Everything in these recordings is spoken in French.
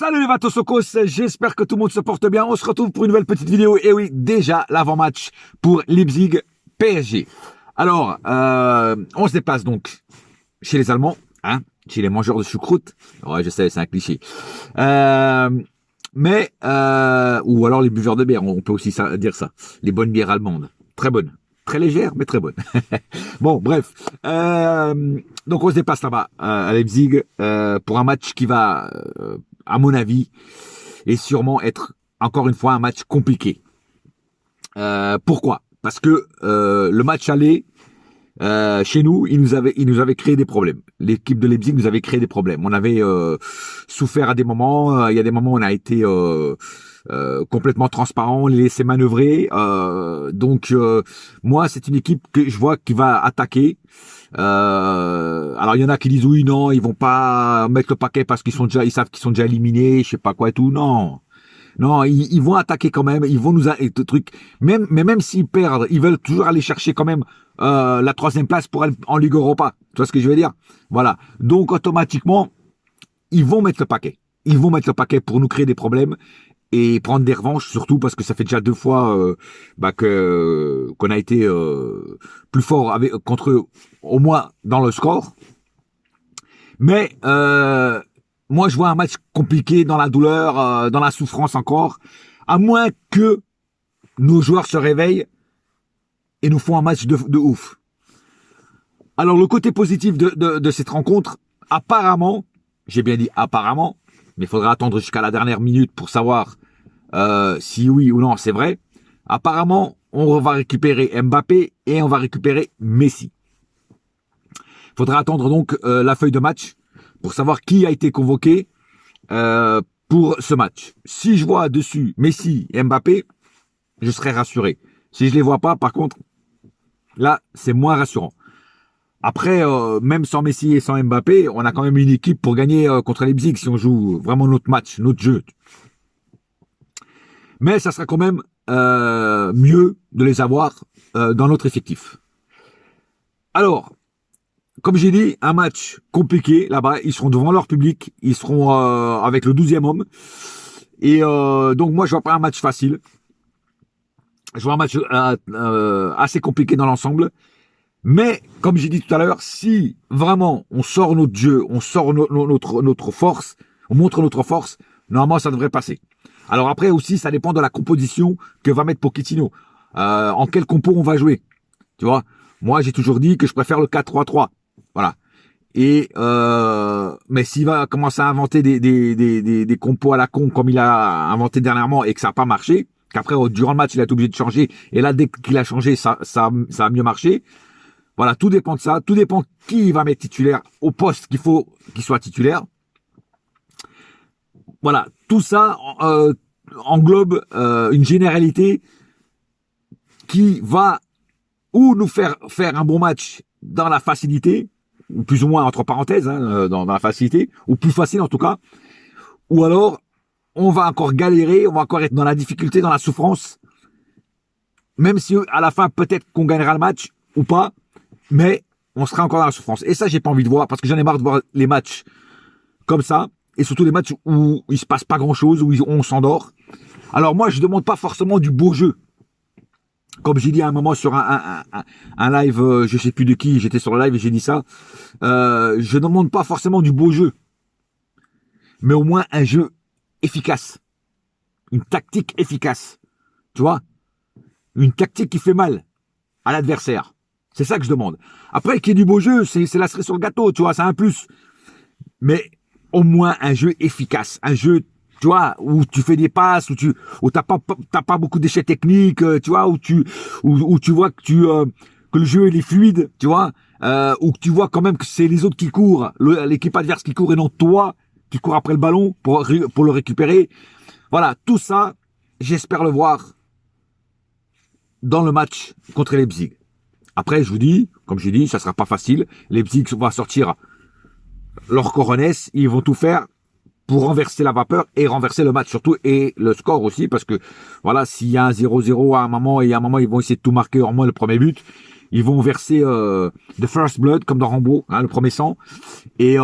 Salut les Vatosokos, j'espère que tout le monde se porte bien. On se retrouve pour une nouvelle petite vidéo. Et oui, déjà l'avant-match pour Leipzig PSG. Alors, on se déplace donc chez les Allemands, hein, chez les mangeurs de choucroute. Ouais, je sais, c'est un cliché. Ou alors les buveurs de bière, on peut aussi dire ça. Les bonnes bières allemandes, très bonnes. Très légère, mais très bonne. Bon, bref. Donc, on se déplace là-bas, à Leipzig, pour un match qui va, à mon avis, et sûrement être, encore une fois, un match compliqué. Pourquoi? Parce que le match aller, chez nous, il nous avait créé des problèmes. L'équipe de Leipzig nous avait créé des problèmes. On avait souffert à des moments. Il y a des moments où on a été complètement transparent, on les laissait manœuvrer. Moi, c'est une équipe que je vois qui va attaquer. Alors il y en a qui disent oui, non, ils vont pas mettre le paquet parce ils savent qu'ils sont déjà éliminés, je sais pas quoi et tout. Non, ils vont attaquer quand même. Ils vont nous truc. Même s'ils perdent, ils veulent toujours aller chercher quand même la troisième place pour aller en Ligue Europa. Tu vois ce que je veux dire? Voilà. Donc automatiquement, ils vont mettre le paquet. Ils vont mettre le paquet pour nous créer des problèmes et prendre des revanches, surtout parce que ça fait déjà 2 fois qu'on a été plus fort contre eux, au moins dans le score. Mais moi, je vois un match compliqué dans la douleur, dans la souffrance encore, à moins que nos joueurs se réveillent et nous font un match de ouf. Alors, le côté positif de cette rencontre, apparemment, j'ai bien dit apparemment, mais il faudra attendre jusqu'à la dernière minute pour savoir si oui ou non c'est vrai. Apparemment, on va récupérer Mbappé et on va récupérer Messi. Il faudra attendre donc la feuille de match pour savoir qui a été convoqué pour ce match. Si je vois dessus Messi et Mbappé, je serai rassuré. Si je les vois pas, par contre, là, c'est moins rassurant. Après, même sans Messi et sans Mbappé, on a quand même une équipe pour gagner contre Leipzig si on joue vraiment notre match, notre jeu. Mais ça sera quand même mieux de les avoir dans notre effectif. Alors, comme j'ai dit, un match compliqué là-bas. Ils seront devant leur public. Ils seront avec le 12e homme. Et donc moi, je vois pas un match facile. Je vois un match assez compliqué dans l'ensemble. Mais, comme j'ai dit tout à l'heure, si vraiment on sort notre jeu, on sort notre force, on montre notre force, normalement ça devrait passer. Alors après aussi, ça dépend de la composition que va mettre Pochettino. En quel compo on va jouer. Tu vois, moi j'ai toujours dit que je préfère le 4-3-3. Voilà. Et mais s'il va commencer à inventer des compos à la con comme il a inventé dernièrement et que ça n'a pas marché, qu'après durant le match il a été obligé de changer, et là dès qu'il a changé, ça a mieux marché. Voilà, tout dépend de ça. Tout dépend qui va mettre titulaire au poste qu'il faut qu'il soit titulaire. Voilà, tout ça englobe une généralité qui va ou nous faire un bon match dans la facilité, ou plus ou moins entre parenthèses, hein, dans la facilité, ou plus facile en tout cas, ou alors on va encore galérer, on va encore être dans la difficulté, dans la souffrance, même si à la fin peut-être qu'on gagnera le match ou pas, mais on sera encore dans la souffrance. Et ça, j'ai pas envie de voir, parce que j'en ai marre de voir les matchs comme ça, et surtout les matchs où il se passe pas grand-chose, où on s'endort. Alors moi, je demande pas forcément du beau jeu. Comme j'ai dit à un moment sur un live, je sais plus de qui, j'étais sur le live et j'ai dit ça, je ne demande pas forcément du beau jeu, mais au moins un jeu efficace, une tactique efficace, tu vois, une tactique qui fait mal à l'adversaire. C'est ça que je demande. Après, qu'il y ait du beau jeu, c'est la cerise sur le gâteau, tu vois, c'est un plus. Mais au moins un jeu efficace, un jeu, tu vois, où tu fais des passes, où t'as pas beaucoup d'échecs techniques, tu vois, où tu vois que le jeu il est fluide, tu vois, où tu vois quand même que c'est les autres qui courent, l'équipe adverse qui court et non toi qui cours après le ballon pour le récupérer. Voilà, tout ça, j'espère le voir dans le match contre Leipzig. Après, je vous dis, comme j'ai dit, ça sera pas facile. Leipzig va sortir leur coronesse, ils vont tout faire pour renverser la vapeur et renverser le match surtout, et le score aussi, parce que voilà, s'il y a un 0-0 à un moment et à un moment ils vont essayer de tout marquer, au moins le premier but, Ils vont verser the first blood, comme dans Rambo, hein, le premier sang. Et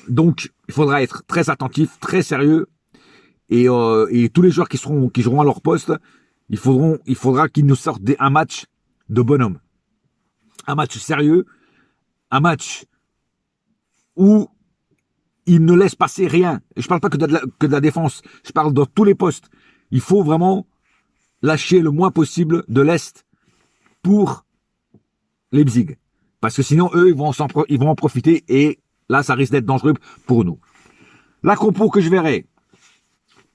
donc, il faudra être très attentif, très sérieux. Et tous les joueurs qui joueront à leur poste, il faudra qu'ils nous sortent un match de bonhomme. Un match sérieux, un match où ils ne laissent passer rien. Et je parle pas que de la défense, je parle dans tous les postes. Il faut vraiment lâcher le moins possible de l'Est pour Leipzig. Parce que sinon, eux, ils vont en profiter et là, ça risque d'être dangereux pour nous. La compo que je verrai,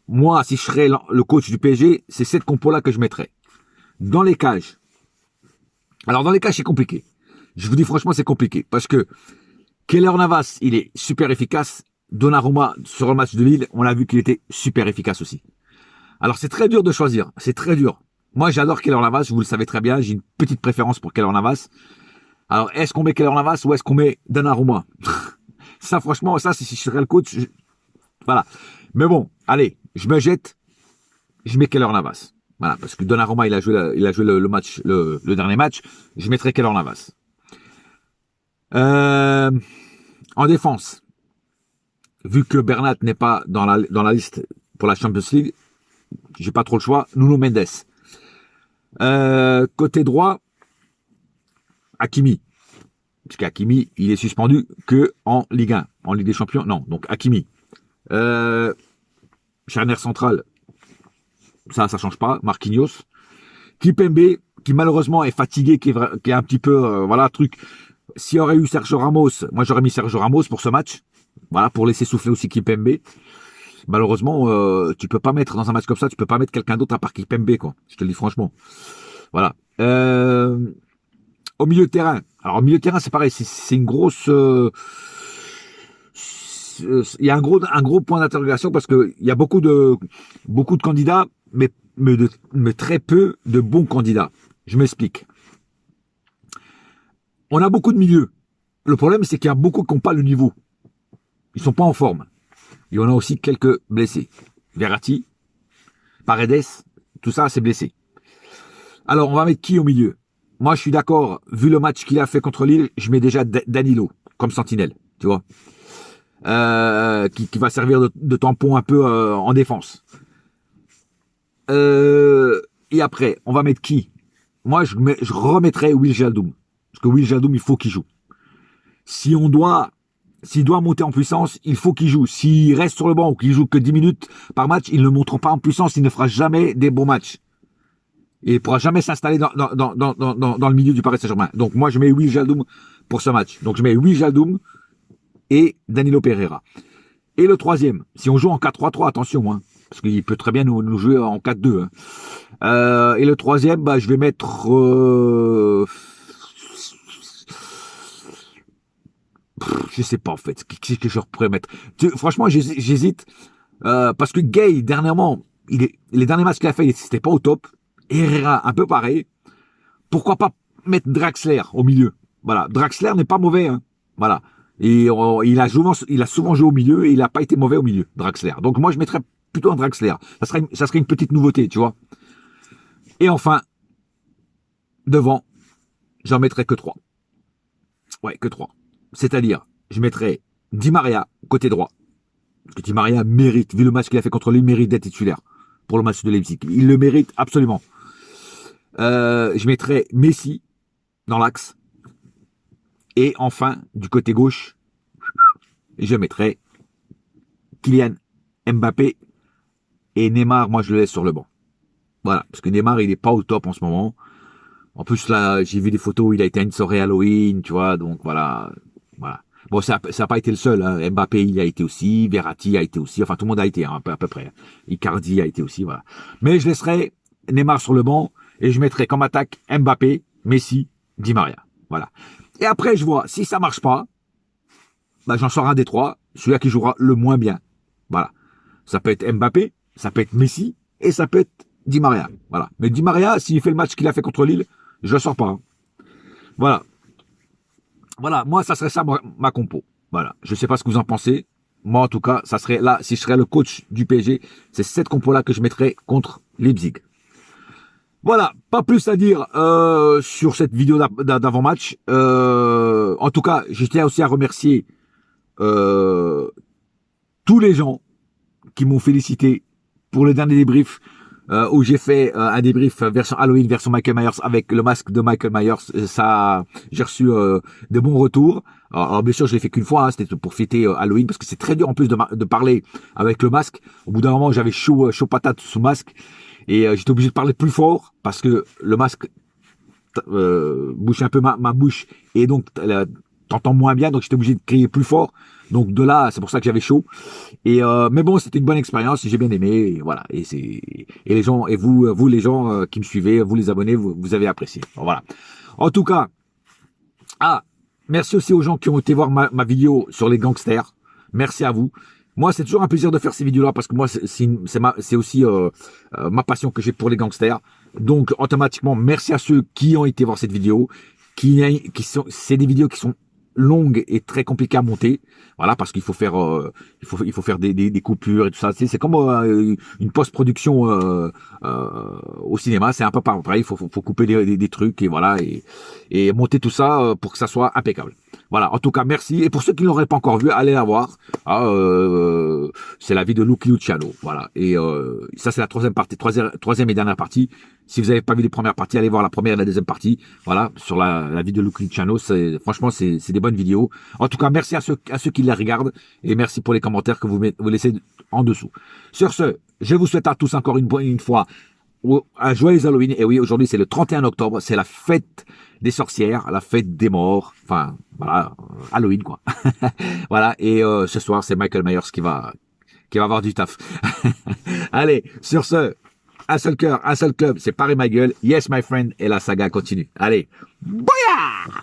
moi, si je serais le coach du PSG, c'est cette compo-là que je mettrais. Dans les cages. Alors, dans les cages, c'est compliqué. Je vous dis franchement, c'est compliqué. Parce que Keylor Navas, il est super efficace. Donnarumma, sur le match de Lille, on a vu qu'il était super efficace aussi. Alors, c'est très dur de choisir. C'est très dur. Moi, j'adore Keylor Navas, vous le savez très bien. J'ai une petite préférence pour Keylor Navas. Alors, est-ce qu'on met Keylor Navas ou est-ce qu'on met Donnarumma? Ça, franchement, ça, si je serais le coach, voilà. Mais bon, allez, je me jette, je mets Keylor Navas. Voilà, parce que Donnarumma, il a joué le match, le dernier match. Je mettrai Keylor Navas. En défense, vu que Bernat n'est pas dans la liste pour la Champions League, j'ai pas trop le choix. Nuno Mendes. Côté droit, Hakimi. Parce qu'Hakimi, il est suspendu que en Ligue 1. En Ligue des Champions, non. Donc Hakimi. Charnière centrale, ça change pas. Marquinhos. Kipembe, qui malheureusement est fatigué, qui est un petit peu, voilà, truc. S'il y aurait eu Sergio Ramos, moi j'aurais mis Sergio Ramos pour ce match. Voilà, pour laisser souffler aussi Kipembe. Malheureusement, tu peux pas mettre dans un match comme ça, tu peux pas mettre quelqu'un d'autre à part Kipembe, quoi. Je te le dis franchement. Voilà. Au milieu de terrain. Alors au milieu de terrain, c'est pareil, c'est une grosse. Il y a un gros point d'interrogation parce que il y a beaucoup de candidats, mais très peu de bons candidats. Je m'explique. On a beaucoup de milieux. Le problème, c'est qu'il y a beaucoup qui n'ont pas le niveau. Ils sont pas en forme. Et on a aussi quelques blessés. Verratti, Paredes, tout ça, c'est blessé. Alors, on va mettre qui au milieu? Moi, je suis d'accord, vu le match qu'il a fait contre Lille, je mets déjà Danilo comme sentinelle, tu vois. Qui va servir de tampon un peu en défense. Et après, on va mettre qui? Moi, je remettrais Wijnaldum. Parce que Wijnaldum, il faut qu'il joue. S'il doit monter en puissance, il faut qu'il joue. S'il reste sur le banc ou qu'il joue que 10 minutes par match, il ne montre pas en puissance, il ne fera jamais des bons matchs. Et il ne pourra jamais s'installer dans le milieu du Paris Saint-Germain. Donc moi, je mets Wijnaldum pour ce match. Donc je mets Wijnaldum et Danilo Pereira. Et le troisième, si on joue en 4-3-3, attention, hein, parce qu'il peut très bien nous jouer en 4-2. Hein. Et le troisième, je vais mettre... je sais pas en fait, qu'est-ce que je pourrais mettre. Franchement, j'hésite, parce que Gay, dernièrement, les derniers matchs qu'il a fait, c'était pas au top. Herrera, un peu pareil. Pourquoi pas mettre Draxler au milieu? Voilà, Draxler n'est pas mauvais, hein. Voilà. Et il a souvent joué au milieu et il n'a pas été mauvais au milieu, Draxler. Donc moi, je mettrais plutôt un Draxler. Ça serait une petite nouveauté, tu vois. Et enfin, devant, j'en mettrais que 3. Ouais, que 3. C'est-à-dire, je mettrais Di Maria côté droit. Parce que Di Maria mérite, vu le match qu'il a fait contre lui, il mérite d'être titulaire pour le match de Leipzig. Il le mérite absolument. Je mettrais Messi dans l'axe. Et enfin, du côté gauche, je mettrais Kylian Mbappé et Neymar, moi je le laisse sur le banc. Voilà, parce que Neymar, il est pas au top en ce moment. En plus, là, j'ai vu des photos où il a été à une soirée Halloween, tu vois, donc voilà. Bon, ça a pas été le seul, hein. Mbappé, il a été aussi, Verratti a été aussi, enfin tout le monde a été, hein, à peu près. Icardi a été aussi, voilà. Mais je laisserai Neymar sur le banc et je mettrai comme attaque Mbappé, Messi, Di Maria. Voilà. Et après, je vois, si ça marche pas, j'en sors un des 3, celui-là qui jouera le moins bien. Voilà. Ça peut être Mbappé, ça peut être Messi, et ça peut être Di Maria. Voilà. Mais Di Maria, s'il fait le match qu'il a fait contre Lille, je le sors pas. Hein. Voilà. Voilà, moi, ça serait ça, ma compo. Voilà. Je sais pas ce que vous en pensez. Moi, en tout cas, ça serait là, si je serais le coach du PSG, c'est cette compo-là que je mettrais contre Leipzig. Voilà, pas plus à dire sur cette vidéo d'avant-match. En tout cas, je tiens aussi à remercier euh, tous les gens qui m'ont félicité pour le dernier débrief où j'ai fait un débrief version Halloween, version Michael Myers avec le masque de Michael Myers. Ça, j'ai reçu de bons retours. Alors bien sûr, je l'ai fait qu'une fois, hein, c'était pour fêter Halloween parce que c'est très dur en plus de parler avec le masque. Au bout d'un moment, j'avais chaud patate sous masque et j'étais obligé de parler plus fort parce que le masque bouche un peu ma bouche et donc t'entends moins bien, donc j'étais obligé de crier plus fort. Donc de là, c'est pour ça que j'avais chaud. Et mais bon, c'était une bonne expérience, j'ai bien aimé, et voilà. Et les gens, et vous les gens qui me suivez, vous les abonnés, vous avez apprécié. Bon, voilà. En tout cas, merci aussi aux gens qui ont été voir ma vidéo sur les gangsters. Merci à vous. Moi, c'est toujours un plaisir de faire ces vidéos-là parce que moi, c'est aussi ma passion que j'ai pour les gangsters. Donc, automatiquement, merci à ceux qui ont été voir cette vidéo, c'est des vidéos qui sont longues et très compliquées à monter. Voilà, parce qu'il faut faire, il faut faire des coupures et tout ça. C'est comme une post-production au cinéma. C'est un peu pareil. Il faut couper des trucs et voilà et monter tout ça pour que ça soit impeccable. Voilà, en tout cas, merci. Et pour ceux qui ne l'auraient pas encore vu, allez la voir. C'est la vie de Lucky Luciano. Voilà. Et ça, c'est la troisième partie, troisième et dernière partie. Si vous n'avez pas vu les premières parties, allez voir la première et la deuxième partie. Voilà, sur la vie de Lucky Luciano. Franchement, c'est des bonnes vidéos. En tout cas, merci à ceux qui les regardent. Et merci pour les commentaires que vous laissez en dessous. Sur ce, je vous souhaite à tous encore une fois un joyeux Halloween. Et oui, aujourd'hui, c'est le 31 octobre. C'est la fête des sorcières, la fête des morts. Enfin, voilà, Halloween, quoi. Voilà. Et ce soir, c'est Michael Myers qui va avoir du taf. Allez, sur ce, un seul cœur, un seul club, c'est Paris ma gueule. Yes, my friend. Et la saga continue. Allez, bouya!